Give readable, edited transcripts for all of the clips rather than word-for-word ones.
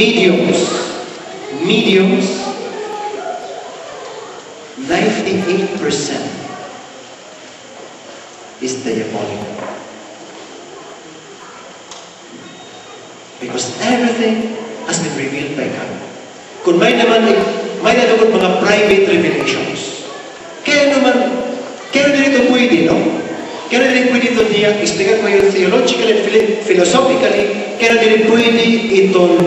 mediums, 98% is diabolic. Because everything has been revealed by God. Kung may naman mga private revelations. Kaya nito pwede, no? Kaya nito pwede ito niya, explican ko yung theologically and philosophically, kaya nito pwede ito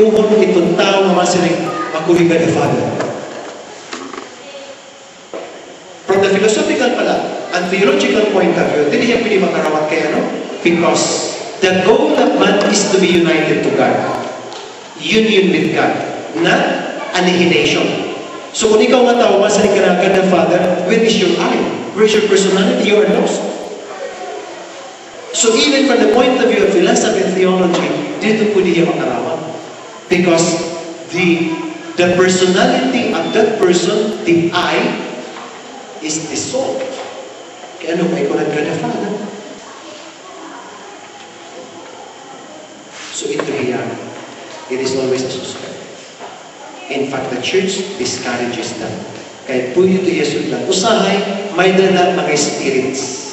uhon itong tao na masiling makuhigan ni Father. From the philosophical pala, and theological point of view, hindi niya pwede makarawat kaya, no? Because the goal of man is to be united to God. Union with God. Not annihilation. So kung ikaw nga tao, masaling ka na God the Father, where is your I? Where is your personality? You are lost. So even from the point of view of philosophy and theology, dito po niya makarawat. Because the personality of that person, the I, is dissolved. Kaya ano ba ikaw na God the Father? So ito here, it is always a suspect. In fact, the church discourages that. Kaya po ito Yesus lang. Usahay, may dala mga spirits.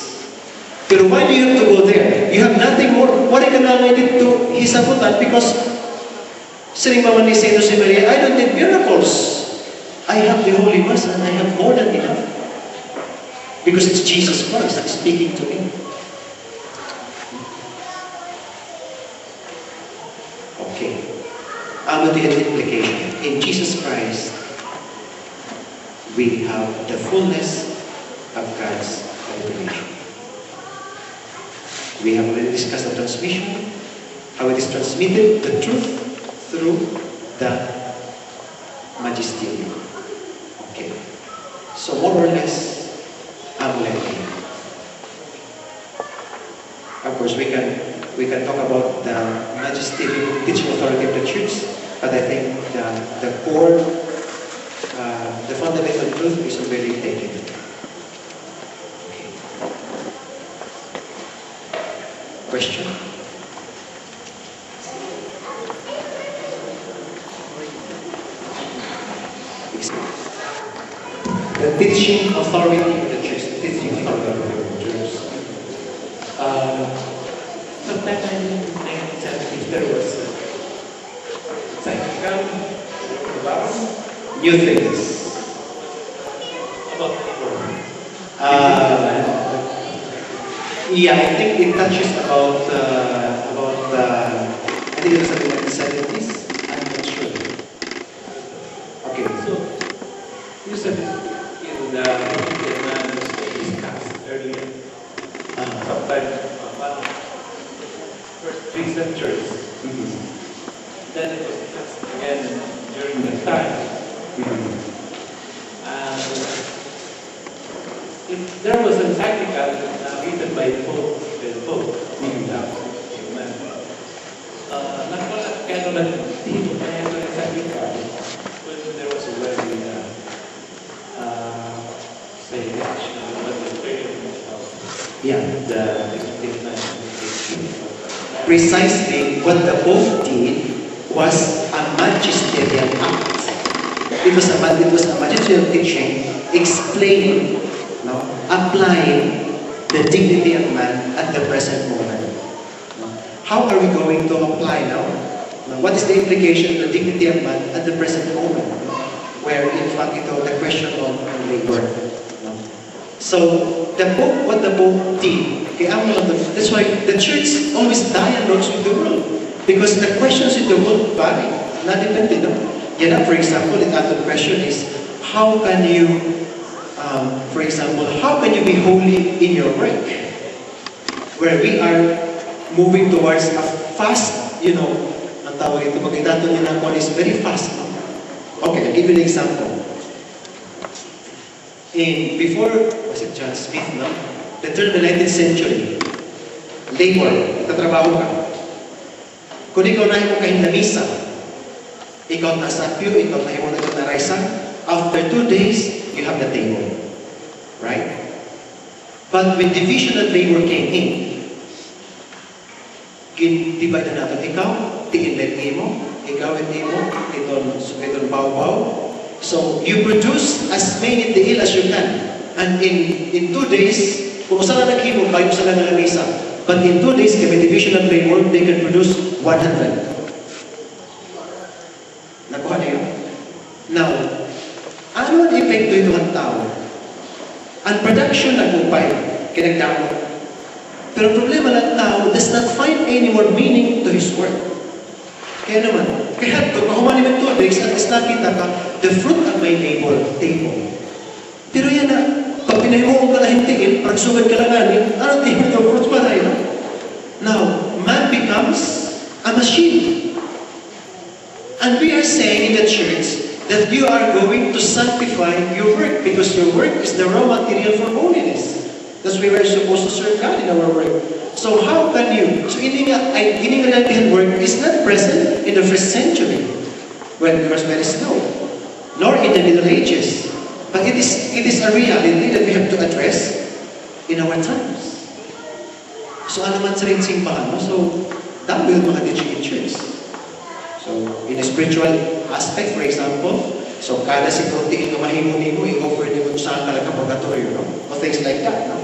Pero why do you have to go there? You have nothing more. Wala ka na dito hisabutan because sining mama ni Saint Jose Maria, I don't need miracles. I have the Holy Mass and I have more than enough. Because it's Jesus Christ speaking to me. Okay. What is the implication? In Jesus Christ, we have the fullness of God's revelation. We have already discussed the transmission, how it is transmitted, the truth, through the magisterium. Okay. So more or less, I'm learning. Of course, we can talk about the magisterium, teaching authority of the church, but I think the core, the fundamental truth is already taken. Okay. Question? The teaching authority of the church. The teaching authority of the church. Sometime in 1970s, there was psychical New things. about Yeah, I think it touches about I think it was something like the 70s. I'm not sure. Okay. so you said in the Vietnam discussed earlier, sometime about first 3 centuries. Then it was discussed again during that time. And there was an article written by Pope, kaya naman dito kaya ito yung article when there was a wedding say what the prayer Yeah. the Precisely what the Pope did was a magisterial act. It was a magisterial teaching explaining, no, applying the dignity of man at the present moment. No? How are we going to apply now? No? What is the implication of the dignity of man at the present moment? No? Where in fact the question of labor. No? So what the Pope did, that's why the church always dialogues with the world. Because the questions in the world vary. Not dependent. No? For example, the other question is, how can you, for example, how can you be holy in your work? Where we are moving towards a fast, ang tawag ito, pag-itato nila ko is very fast. No? Okay, I'll give you an example. Before, was it John Smith, no? The turn of the 19th century, labor, tatrabaho ka. Kung ikaw na mo kahin na misa, ikaw na sa pew, ikaw na mo na raisan, after 2 days, you have the table. Right? But when division of labor came in, divide na natin, ikaw, tiinlet mo, igawin mo, itong baw-baw. So, you produce as many tiil as you can. And in 2 days, kung saan na naghimo, kayo sa lang ng lamesa. But in 2 days, kami division of labor, they can produce 100. Nakuha na yun? Now, ano ang epekto ito ng tao? Ang production nagupay, kinagdamo. Pero problema ng tao does not find any more meaning to his work. Kaya naman, kaya ito, mahuman naman 2 days, at least nakita ka, the fruit of my labor, table. Pero yan na, pag pinahimuong ka na hintiin, parang sugad ka lang ganin, ano table of fruits pa tayo? Now, man becomes a machine. And we are saying in the church that you are going to sanctify your work because your work is the raw material for holiness. That's why we are supposed to serve God in our work. So how can you? So hindi nga natin work is not present in the first century when there was very slow, nor in the Middle Ages. But it is a reality that we have to address in our times. So ano man sa rin simbahan, no? So that will mga teaching in church. So, in a spiritual aspect, for example, so kada si Kunti ito mahimo-himo, i-offer mo sa kalagapagatorio, no? Or things like that, no?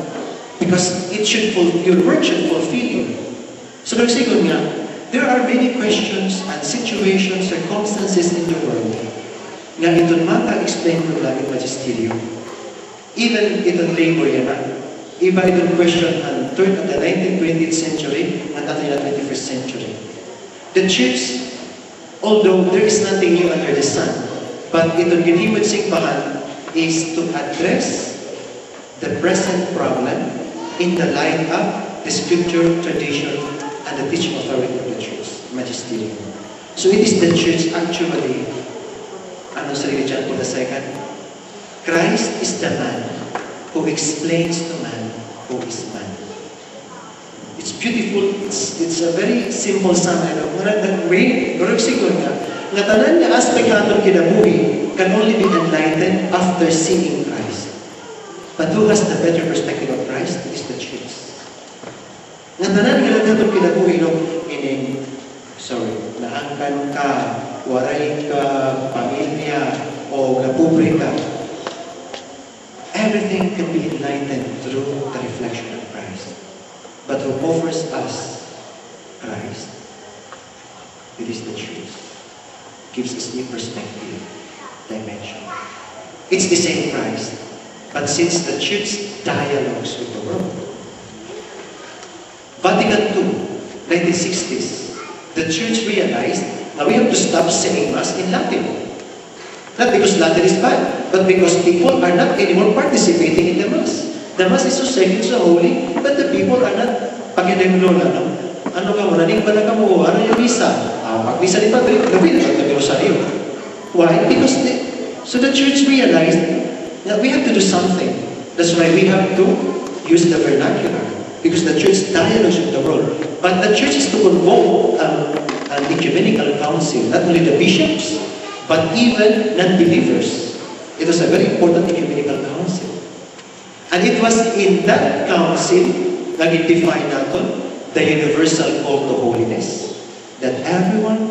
Because your work should fulfill you. So, nagsigon nga, there are many questions and situations, circumstances in the world nga itong maka-explain ko lang in magisterium. Even itong labor yan, iba itong question ang third of the 19th, 20th century at ato yung 21st century. The church, although there is nothing new under the sun, but itong ginhimod simbahan is to address the present problem in the light of the scripture, tradition, and the teaching authority of the church, magisterium. So it is the church actually, ano sa religion po the second? Christ is the man who explains to man who is man. It's beautiful. It's a very simple summary. Nga tanan nga aspect natin kinabuhi can only be enlightened after seeing Christ. But who has the better perspective of Christ is the church. Nga tanan nga natin kinabuhi naangkan ka, waray ka, pamilya, o napubre ka. Everything can be enlightened through the reflection of Christ. But who offers us Christ, it is the truth. Gives us new perspective, dimension. It's the same Christ, but since the church dialogues with the world. Vatican II, 1960s, the church realized that we have to stop saying Mass in Latin. Not because Latin is bad, but because people are not anymore participating in the Mass. The Mass is so sacred, so holy, but the people are not pag-inaglola, no? Ano ka mo, naning ba na ka mo, ano yung misa? Pag-misa ni Padre, gabi na ito yung rosaryo. Why? Because so the church realized that we have to do something. That's why we have to use the vernacular. Because the church dialogues with the world. But the church is to convoke an ecumenical council, not only the bishops, but even non-believers. It was a very important ecumenical council. And it was in that council that it defined natin the universal call to holiness. That everyone,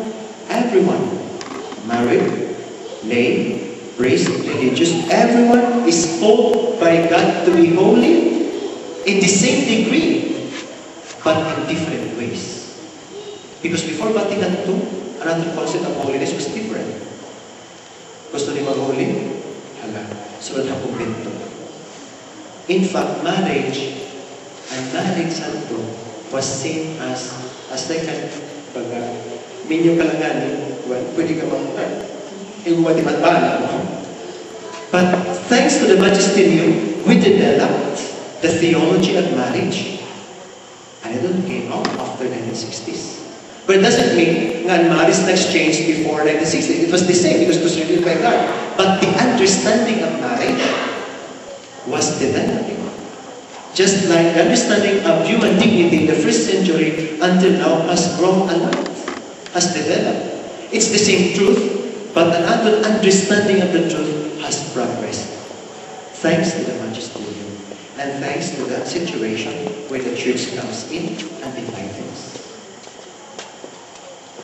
married, lay, priest, religious, everyone is called by God to be holy in the same degree, but in different ways. Because before Vatican II, another concept of holiness was different. Gusto ni mag-holy? Hala, sulat na kumbento. In fact, marriage santo was seen as like minyo kalanganin, well, pwede ka But thanks to the magisterium, we developed the theology of marriage. And it came out after 1960s. But it doesn't mean nga marriage next changed before 1960s. It was the same because it was revealed by God. But the understanding of marriage was developing. Just like the understanding of human dignity in the first century until now has grown a lot, has developed. It's the same truth, but another understanding of the truth has progressed. Thanks to the magisterium and thanks to that situation where the church comes in